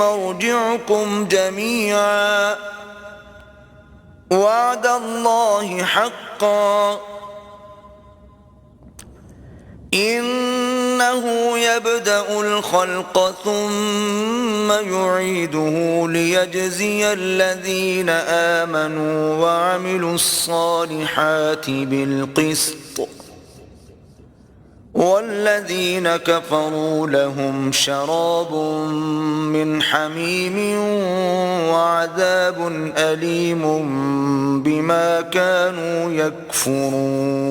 مرجعكم جميعا وعد الله حقا إنه يبدأ الخلق ثم يعيده ليجزي الذين آمنوا وعملوا الصالحات بالقسط والذين كفروا لهم شراب من حميم وعذاب أليم بما كانوا يكفرون.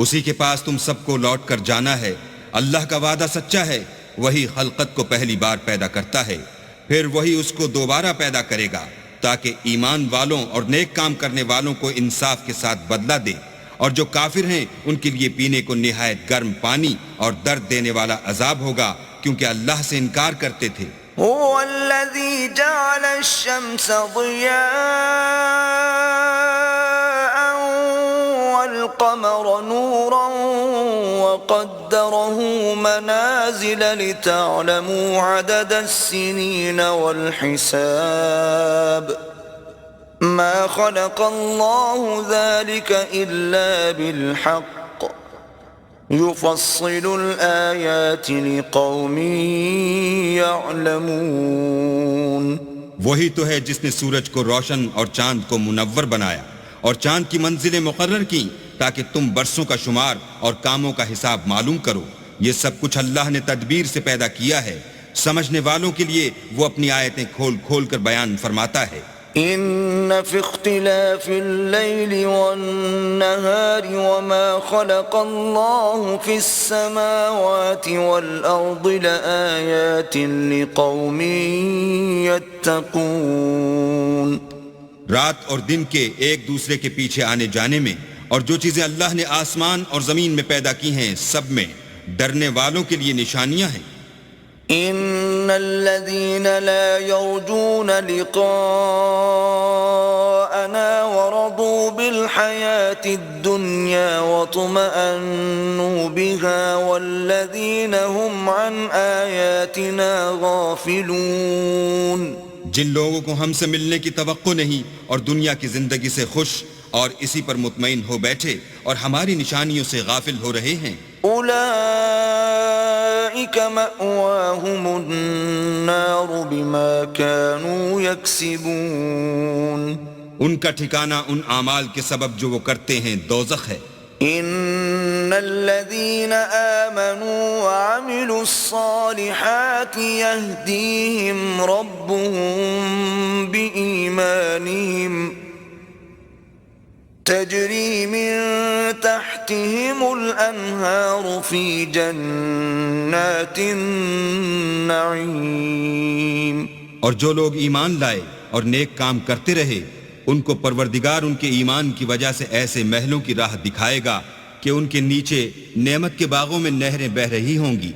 اسی کے پاس تم سب کو لوٹ کر جانا ہے. اللہ کا وعدہ سچا ہے. وہی خلقت کو پہلی بار پیدا کرتا ہے، پھر وہی اس کو دوبارہ پیدا کرے گا تاکہ ایمان والوں اور نیک کام کرنے والوں کو انصاف کے ساتھ بدلہ دے، اور جو کافر ہیں ان کے لیے پینے کو نہایت گرم پانی اور درد دینے والا عذاب ہوگا، کیونکہ اللہ سے انکار کرتے تھے. هو الذي جعل الشمس ضياء والقمر نورا وقدره منازل لتعلموا عدد السنين والحساب ما خلق الله ذلك إلا بالحق يفصل الآيات لقوم يعلمون. وہی تو ہے جس نے سورج کو روشن اور چاند کو منور بنایا اور چاند کی منزلیں مقرر کی تاکہ تم برسوں کا شمار اور کاموں کا حساب معلوم کرو. یہ سب کچھ اللہ نے تدبیر سے پیدا کیا ہے. سمجھنے والوں کے لیے وہ اپنی آیتیں کھول کھول کر بیان فرماتا ہے. ان في اختلاف الليل والنهار وما خلق الله في السماوات والأرض لآيات لقوم يتقون. رات اور دن کے ایک دوسرے کے پیچھے آنے جانے میں اور جو چیزیں اللہ نے آسمان اور زمین میں پیدا کی ہیں سب میں ڈرنے والوں کے لیے نشانیاں ہیں. ان الذين لا يرجون لقاءنا ورضوا بالحياة الدنيا واطمأنوا بها والذين هم عن آياتنا غافلون. جن لوگوں کو ہم سے ملنے کی توقع نہیں اور دنیا کی زندگی سے خوش اور اسی پر مطمئن ہو بیٹھے اور ہماری نشانیوں سے غافل ہو رہے ہیں، اولئک مأواہم النار بما كانوا یکسبون. ان کا ٹھکانہ ان اعمال کے سبب جو وہ کرتے ہیں دوزخ ہے. ان الذين آمنوا وعملوا الصالحات يهديهم ربهم بإيمانهم تجري من تحتهم الأنهار في جنات النعيم. اور جو لوگ ایمان لائے اور نیک کام کرتے رہے ان کو پروردگار ان کے ایمان کی وجہ سے ایسے محلوں کی راہ دکھائے گا کہ ان کے نیچے نعمت کے باغوں میں نہریں بہہ رہی ہوں گی.